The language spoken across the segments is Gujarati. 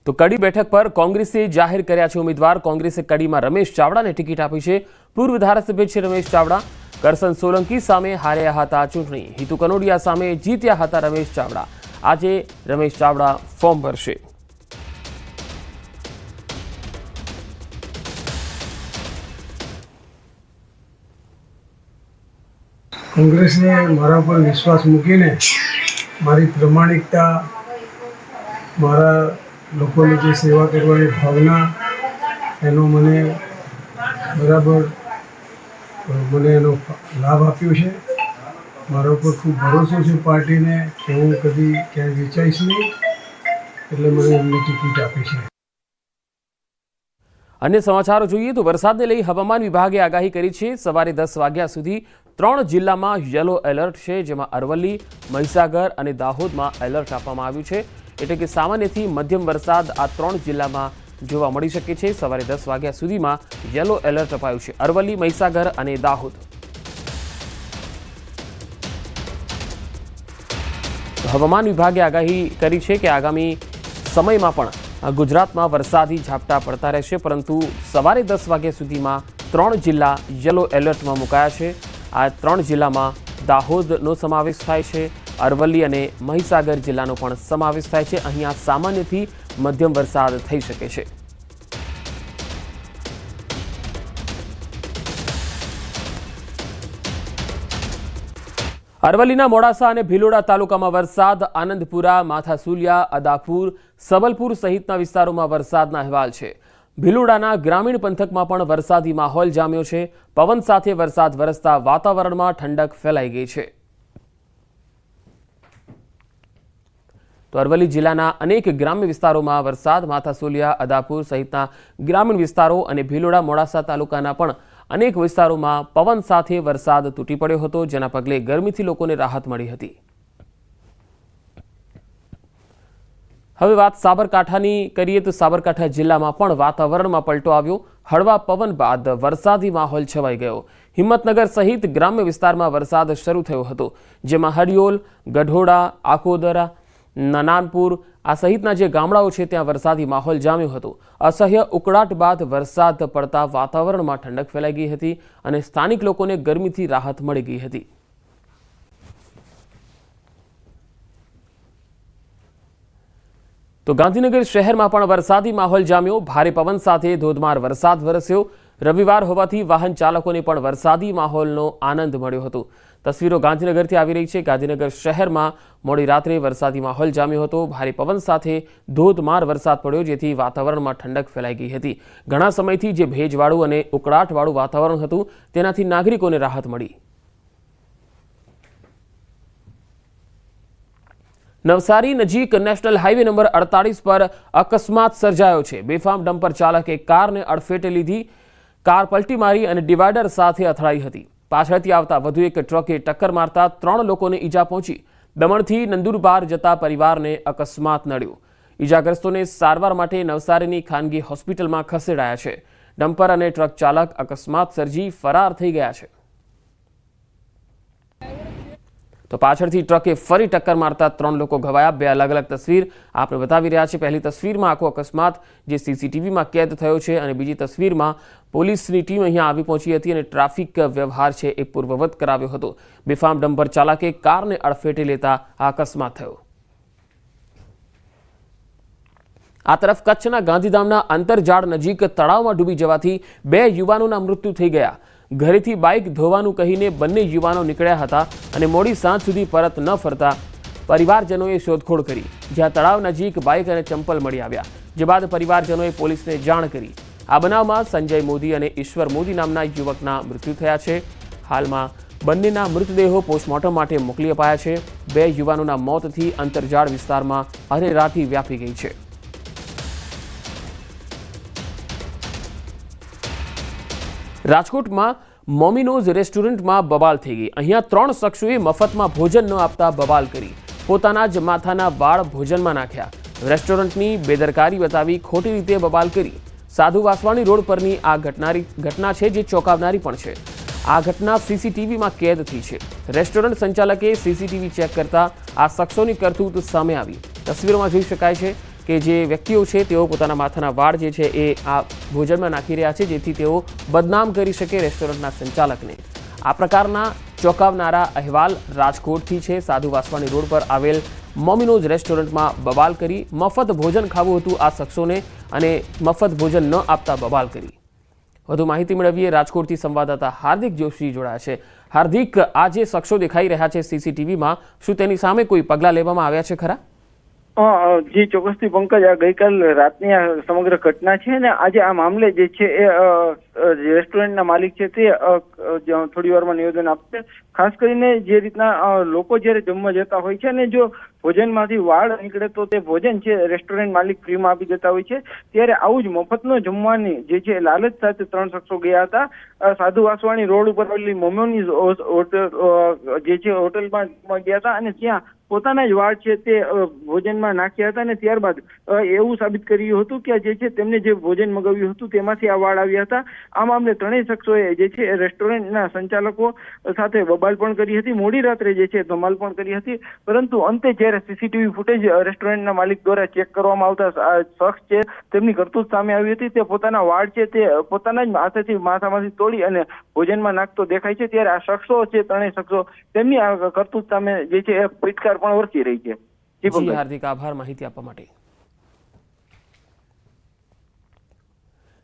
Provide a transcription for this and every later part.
તો કડી બેઠક પર કોંગ્રેસે જાહેર કર્યા છે ઉમેદવાર। કોંગ્રેસે કડીમાં રમેશ ચાવડાને ટિકિટ આપી છે। પૂર્વ ધારાસભ્ય છે રમેશ ચાવડા। કરસન સોલંકી સામે હાર્યા હતા ચૂંટણી। હિતુ કનોડિયા સામે જીત્યા હતા રમેશ ચાવડા। આજે રમેશ ચાવડા ફોર્મ ભરશે। કોંગ્રેસને મારા પર વિશ્વાસ મૂકીને મારી પ્રમાણિકતા, મારા લોકોની જે સેવા કરવાની ભાવના, એનો મને બરાબર એનો લાભ આપ્યો છે। મારા ઉપર ખૂબ ભરોસો છે પાર્ટીને કે હું કદી ક્યાંય વેચાઈશ નહીં, એટલે મને એમને ટિકિટ આપી છે। अन्य समाचारों જોઈએ તો વરસાદને લઈ હવામાન વિભાગે આગાહી કરી છે। સવારે 10 વાગ્યા સુધી 3 જિલ્લામાં યલો એલર્ટ છે, જેમાં અરવલ્લી, મહીસાગર અને દાહોદમાં એલર્ટ આપવામાં આવ્યું છે। એટલે કે સામાન્યથી મધ્યમ વરસાદ આ 3 જિલ્લામાં જોવા મળી શકે છે। સવારે 10 વાગ્યા સુધીમાં યલો એલર્ટ અપાયું છે અરવલ્લી, મહીસાગર અને દાહોદ। હવામાન વિભાગે આગાહી કરી છે કે આગામી સમયમાં પણ ગુજરાતમાં વરસાદી ઝાપટા પડતા રહેશે, પરંતુ સવારે 10 વાગ્યા સુધીમાં 3 જિલ્લા યલો એલર્ટમાં મુકાયા છે। આ 3 જિલ્લામાં દાહોદનો સમાવેશ થાય છે, અરવલ્લી અને મહીસાગર જિલ્લાનો પણ સમાવેશ થાય છે। અહીંયા સામાન્યથી મધ્યમ વરસાદ થઈ શકે છે। અરવલ્લીના મોડાસા અને ભિલોડા તાલુકામાં વરસાદ। આનંદપુરા, માથાસુલિયા, અદાપુર, સબલપુર સહિતના વિસ્તારોમાં વરસાદના અહેવાલ છે। ભિલોડાના ગ્રામીણ પંથકમાં પણ વરસાદી માહોલ જામ્યો છે। પવન સાથે વરસાદ વરસતા વાતાવરણમાં ઠંડક ફેલાઈ ગઈ છે। તો અરવલ્લી જિલ્લાના અનેક ગ્રામ્ય વિસ્તારોમાં વરસાદ। માથાસુલિયા, અદાપુર સહિતના ગ્રામીણ વિસ્તારો અને ભિલોડા, મોડાસા તાલુકાના પણ અનેક વિસ્તારોમાં પવન સાથે વરસાદ તૂટી પડ્યો હતો, જેના પગલે ગરમીથી લોકોને રાહત મળી હતી। હવે વાત સાબરકાંઠાની કરીએ તો સાબરકાંઠા જિલ્લામાં પણ વાતાવરણમાં પલટો આવ્યો। હળવા પવન બાદ વરસાદી માહોલ છવાઈ ગયો। હિંમતનગર સહિત ગ્રામ્ય વિસ્તારમાં વરસાદ શરૂ થયો હતો, જેમાં હરિયોલ, ગઢોડા, આકોદરા, નાનાનપુર આ સહિતના જે ગામડાઓ છે ત્યાં વરસાદી માહોલ જામ્યો હતો। અસહ્ય ઉકળાટ બાદ વરસાદ પડતા વાતાવરણમાં ઠંડક ફેલાઈ ગઈ હતી અને સ્થાનિક લોકોને ગરમીથી રાહત મળી ગઈ હતી। તો ગાંધીનગર શહેરમાં પણ વરસાદી માહોલ જામ્યો। ભારે પવન સાથે ધોધમાર વરસાદ વરસ્યો। રવિવાર હોવાથી વાહન ચાલકોને પણ વરસાદી માહોલનો આનંદ મળ્યો હતો। તસવીરો ગાંધીનગરથી આવી રહી છે। ગાંધીનગર શહેરમાં મોડી રાત્રે વરસાદી માહોલ જામ્યો હતો। ભારે પવન સાથે ધોધમાર વરસાદ પડ્યો, જેથી વાતાવરણમાં ઠંડક ફેલાઈ ગઈ હતી। ઘણા સમયથી જે ભેજવાળું અને ઉકળાટવાળું વાતાવરણ હતું, તેનાથી નાગરિકોને રાહત મળી। નવસારી નજીક નેશનલ હાઈવે નંબર 48 પર અકસ્માત સર્જાયો છે। બેફામ ડમ્પર ચાલકે કારને અડફેટે લીધી। કાર પલટી મારી અને ડિવાઈડર સાથે અથડાઈ હતી। પાછળથી આવતા વધુ એક ટ્રકે ટક્કર મારતા 3 લોકોને ઈજા પહોંચી। દમણથી નંદુરબાર જતા પરિવારને અકસ્માત નડ્યો। ઈજાગ્રસ્તોને સારવાર માટે નવસારીની ખાનગી હોસ્પિટલમાં ખસેડાયા છે। ડમ્પર અને ટ્રક ચાલક અકસ્માત સર્જી ફરાર થઈ ગયા છે। તો પાછળથી ટ્રકે ફરી ટક્કર મારતા 3 લોકો ઘવાયા। 2 અલગ અલગ તસવીર આપણે બતાવી રહ્યા છે। પહેલી તસવીરમાં આખો અકસ્માત જે સીસીટીવીમાં કેદ થયો છે, અને બીજી તસવીરમાં પોલીસની ટીમ અહીંયા આવી પહોંચી હતી અને ટ્રાફિક વ્યવહાર છે એ પૂર્વવત કરાવ્યો હતો। બેફામ ડમ્પર ચાલકે કારને અડફેટે લેતા આ અકસ્માત થયો। આ તરફ કચ્છના ગાંધીધામના અંતરજાળ નજીક તળાવમાં ડૂબી જવાથી 2 યુવાનોના મૃત્યુ થઈ ગયા। ઘરેથી બાઇક ધોવાનું કહીને બંને યુવાનો નીકળ્યા હતા અને મોડી સાંજ સુધી પરત ન ફરતા પરિવારજનોએ શોધખોળ કરી, જ્યાં તળાવ નજીક બાઇક અને ચંપલ મળી આવ્યા, જે બાદ પરિવારજનોએ પોલીસને જાણ કરી। આ બનાવમાં સંજય મોદી અને ઈશ્વર મોદી નામના યુવકના મૃત્યુ થયા છે। હાલમાં બંનેના મૃતદેહો પોસ્ટમોર્ટમ માટે મોકલી અપાયા છે। 2 યુવાનોના મોતથી અંતરજાળ વિસ્તારમાં અરેરાટી વ્યાપી ગઈ છે। રાજકોટમાં મોમિનોઝ રેસ્ટોરન્ટમાં બબાલ થઈ ગઈ। અહીંયા 3 શખ્સોએ મફતમાં ભોજન ન આપતા બબાલ કરી પોતાના જ માથાના વાળ ભોજનમાં નાખ્યા। રેસ્ટોરન્ટની બેદરકારી બતાવી ખોટી રીતે બબાલ કરી। સાધુ વાસવાણી રોડ પરની આ ઘટના છે, જે ચોંકાવનારી પણ છે। આ ઘટના સીસીટીવીમાં કેદ થઈ છે। રેસ્ટોરન્ટ સંચાલકે સીસીટીવી ચેક કરતા આ શખ્સોની કરતૂત સામે આવી। તસવીરોમાં જોઈ શકાય છે કે જે વ્યક્તિઓ છે તેઓ પોતાના માથાના વાળ જે છે એ આ ભોજનમાં નાખી રહ્યા છે, જેથી તેઓ બદનામ કરી શકે રેસ્ટોરન્ટના સંચાલકને. આ પ્રકારના ચોંકાવનારા અહેવાલ રાજકોટથી છે. સાધુ વાસવાણી રોડ પર આવેલ મોમિનોઝ રેસ્ટોરન્ટમાં બબાલ કરી મફત ભોજન ખાવું હતું આ શખ્સોને અને મફત ભોજન ન આપતા બબાલ કરી. વધુ માહિતી મેળવીએ. રાજકોટથી સંવાદદાતા હાર્દિક જોશી જોડાયા છે. હાર્દિક, આ જે શખ્સો દેખાઈ રહ્યા છે સીસીટીવીમાં, શું તેની સામે કોઈ પગલાં લેવામાં આવ્યા છે ખરા? જી ચોક્કસથી પંકજ, આ ગઈકાલ રાતની આ સમગ્ર ઘટના છે ને આજે આ મામલે જે છે એ રેસ્ટોરન્ટના માલિક છે તે થોડી વારમાં નિવેદન આપશે. ખાસ કરીને જે રીતના લોકો જ્યારે જમવા જતા હોય છે અને જો ભોજનમાંથી વાળ નીકળે તો તે ભોજન છે રેસ્ટોરન્ટ માલિક ફ્રીમાં આપી દેતા હોય છે, ત્યારે આવું જ મફતનો જમવાની જે છે લાલચ સાથે 3 શખ્સો ગયા હતા. સાધુ વાસવાણી રોડ ઉપર આવેલી મોમોનીઝ હોટલ જે છે હોટલમાં ગયા હતા અને ત્યાં પોતાના જ વાળ છે તે ભોજનમાં નાખ્યા હતા અને ત્યારબાદ એવું સાબિત કર્યું હતું કે જે છે તેમને જે ભોજન મગાવ્યું હતું તેમાંથી આ વાળ આવ્યા હતા. આ મામલે 3 શખ્સોએ જે છે રેસ્ટોરન્ટના સંચાલકો સાથે બબાલ પણ કરી હતી. મોડી રાત્રે જે છે ધમાલ પણ કરી હતી, પરંતુ અંતે જ્યારે સીસીટીવી ફૂટેજ રેસ્ટોરન્ટના માલિક દ્વારા ચેક કરવામાં આવતા આ શખ્સ છે તેમની કરતૂત સામે આવી હતી. તે પોતાના વાળ છે તે પોતાના જ હાથેથી માથામાંથી તોડી અને ભોજનમાં નાખતો દેખાય છે. ત્યારે આ શખ્સો છે 3 શખ્સો તેમની આ કરતૂત સામે જે છે એ ફિટકાર પણ વર્તી રહી છે. જી હાર્દિક, આભાર માહિતી આપવા માટે.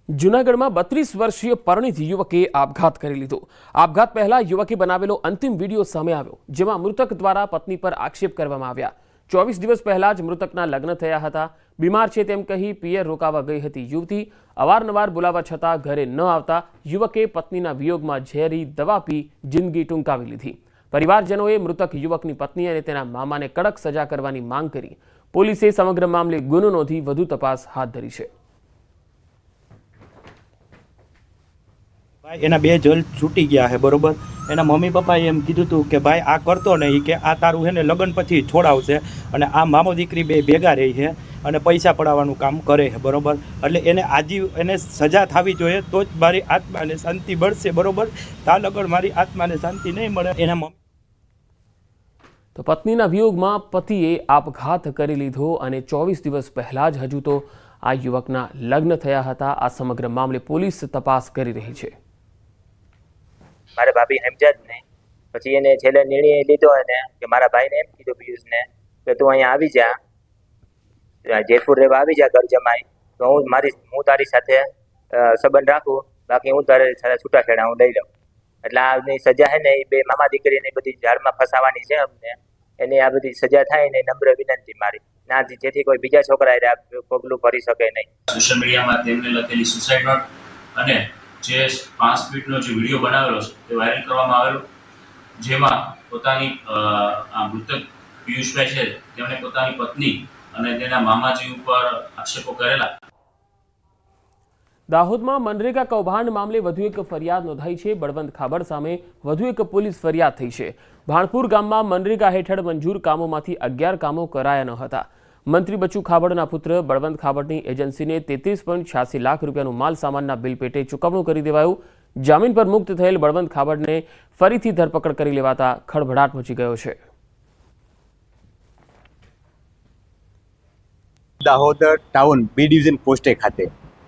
જૂનાગઢમાં 32 વર્ષીય પરિણીત યુવકે આપઘાત કરી લીધો. આપઘાત પહેલા યુવકે બનાવેલો અંતિમ વિડીયો સામે આવ્યો, જેમાં મૃતક દ્વારા પત્ની પર આક્ષેપ કરવામાં આવ્યા. 24 દિવસ પહેલા જ મૃતકના લગ્ન થયા હતા. બીમાર છે તેમ કહી પિયર રોકાવા ગઈ હતી યુવતી. અવારનવાર બોલાવવા છતાં ઘરે ન આવતા યુવકે પત્નીના વિયોગમાં ઝેરી દવા પી જિંદગી ટૂંકાવી લીધી. પરિવારજનોએ મૃતક યુવકની પત્ની અને તેના મામાને કડક સજા કરવાની માંગ કરી. પોલીસે સમગ્ર મામલે ગુનો નોંધી વધુ તપાસ હાથ ધરી છે. એના 2 જલ છૂટી ગયા છે, બરોબર. એના મમ્મી પપ્પાએ એમ કીધું હતું કે ભાઈ આ કરતો નહીં, કે આ તારું છે ને લગ્ન પછી છોડાવશે અને આ મામો દીકરી બે ભેગા રહી છે અને પૈસા પડાવવાનું કામ કરે છે, બરોબર. એટલે એને સજા થવી જોઈએ તો જ મારી આત્માને શાંતિ મળશે, બરોબર. તા લગન મારી આત્માને શાંતિ નહીં મળે. એના મમ્મી તો પત્નીના વિયોગમાં પતિએ આપઘાત કરી લીધો અને 24 દિવસ પહેલા જ હજુ તો આ યુવકના લગ્ન થયા હતા. આ સમગ્ર મામલે પોલીસ તપાસ કરી રહી છે. મારા ભાભી સમજ્યા જ નહીં. પછી એને છેલ્લે નિર્ણય લીધો એને કે મારા ભાઈને એમ કીધું પિયુષને કે તું અહીંયા આવી જા, જેતપુર રહેવા આવી જા ઘર જમાઈ, તો હું તારી સાથે સંબંધ રાખું, બાકી હું તારે છૂટાછેડા હું લઈ લઉં. એટલે આની સજા છે ને એ 2 મામા દીકરીને બધી જાળમાં ફસાવાની છે અમને. એની આ બધી સજા થાય ને નમ્ર વિનંતી મારી ના, જેથી કોઈ બીજા છોકરા પગલું ભરી શકે નહીં. સોશિયલ મીડિયામાં તેમને લખેલી સુસાઇડ નોટ અને જે 5 મિનિટનો જે વિડીયો બનાવેલો છે તે વાયરલ કરવામાં આવેલો, જેમાં પોતાની આ મૃતક પિયુષભાઈ છે તેમણે પોતાની પત્ની અને તેના મામાજી ઉપર આક્ષેપો કરેલા. દાહોદમાં મનરેગા કૌભાંડ મામલે વધુ એક ફરિયાદ નોંધાઈ છે. બળવંત ખાબડ સામે વધુ એક પોલીસ ફરિયાદ થઈ છે. ભાણપુર ગામમાં મનરેગા હેઠળ મંજૂર કામોમાંથી 11 કામો કરાયા ન હતા. મંત્રી બચુ ખાબડના પુત્ર બળવંત ખાબડની એજન્સીને 33.86 લાખ રૂપિયાનું માલ સામાનના બિલ પેટે ચૂકવણું કરી દેવાયું. જામીન પર મુક્ત થયેલ બળવંત ખાબડને ફરીથી ધરપકડ કરી લેવાતા ખળભળાટ મચી ગયો છે. દાહોદ ટાઉન બી ડિવિઝન પોસ્ટે ખાતે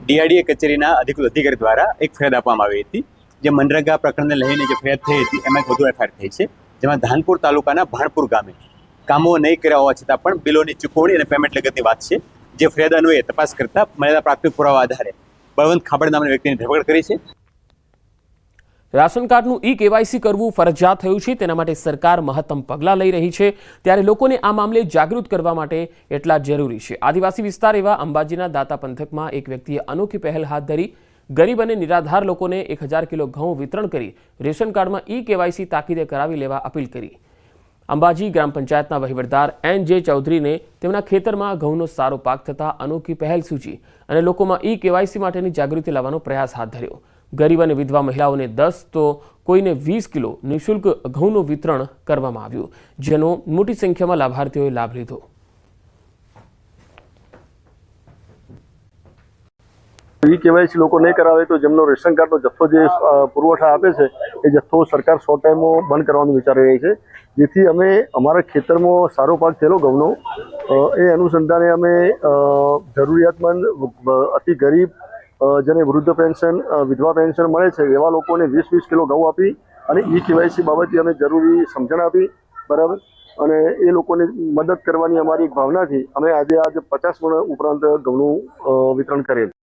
ડીઆરડીએ કચેરીના અધિકૃત અધિકારી દ્વારા એક ફરિયાદ આપવામાં આવી હતી. જે મનરેગા પ્રકરણને લઈને જે ફરિયાદ થઈ હતી એમાં વધુ એફઆઈઆર થઈ છે, જેમાં ધાનપુર તાલુકાના ભાણપુર ગામે કામો નહીં કર્યા હોવા છતાં પણ બિલોની ચૂકવણી અને પેમેન્ટ લગતની વાત છે. જે ફરિયાદ અન્વયે તપાસ કરતા મળેલા પ્રાથમિક પુરાવા આધારે બળવંત ખાબડ નામના વ્યક્તિની ધરપકડ કરી છે. રાશન કાર્ડનું ઈ-કેવાયસી કરવું ફરજિયાત થયું છે. તેના માટે સરકાર મહત્તમ પગલાં લઈ રહી છે. ત્યારે લોકોને આ મામલે જાગૃત કરવા માટે એટલા જરૂરી છે. આદિવાસી વિસ્તાર એવા અંબાજીના દાતા પંથકમાં એક વ્યક્તિએ અનોખી પહેલ હાથ ધરી. ગરીબ અને નિરાધાર લોકોને 1000 કિલો ઘઉં વિતરણ કરી રેશન કાર્ડમાં ઈ-કેવાયસી તાકીદે કરાવી લેવા અપીલ કરી. અંબાજી ગ્રામ પંચાયતના વહીવટદાર એન.જે. ચૌધરીને તેમના ખેતરમાં ઘઉંનો સારો પાક થતાં અનોખી પહેલ સૂચી અને લોકોમાં ઈ-કેવાયસી માટેની જાગૃતિ લાવવાનો પ્રયાસ હાથ ધર્યો. ગરીબ અને વિધવા મહિલાઓને 10 તો કોઈને 20 કિલો નિઃશુલ્ક ઘઉંનું વિતરણ કરવામાં આવ્યું, જેનો મોટી સંખ્યામાં લાભાર્થીઓએ લાભ લીધો. કેવાયસી લોકો નહીં કરાવે તો જેમનો રેશન કાર્ડનો જથ્થો જે પુરવઠા આપે છે એ જથ્થો સરકાર 100 ટાઈમમાં બંધ કરવાનું વિચારી રહી છે, જેથી અમે અમારા ખેતરમાં સારો પાક થયેલો ઘઉંનો એ અનુસંધાને અમે જરૂરિયાતમંદ અતિ ગરીબ જેને વૃદ્ધ પેન્શન વિધવા પેન્શન મળે છે એવા લોકોને 20-20 કિલો ઘઉં આપી અને કેવાયસી બાબતે અમે જરૂરી સમજણ આપી, બરાબર, અને એ લોકોને મદદ કરવાની અમારી એક ભાવનાથી અમે આજે 50 મણ ઉપરાંત ઘઉંનું વિતરણ કરેલ.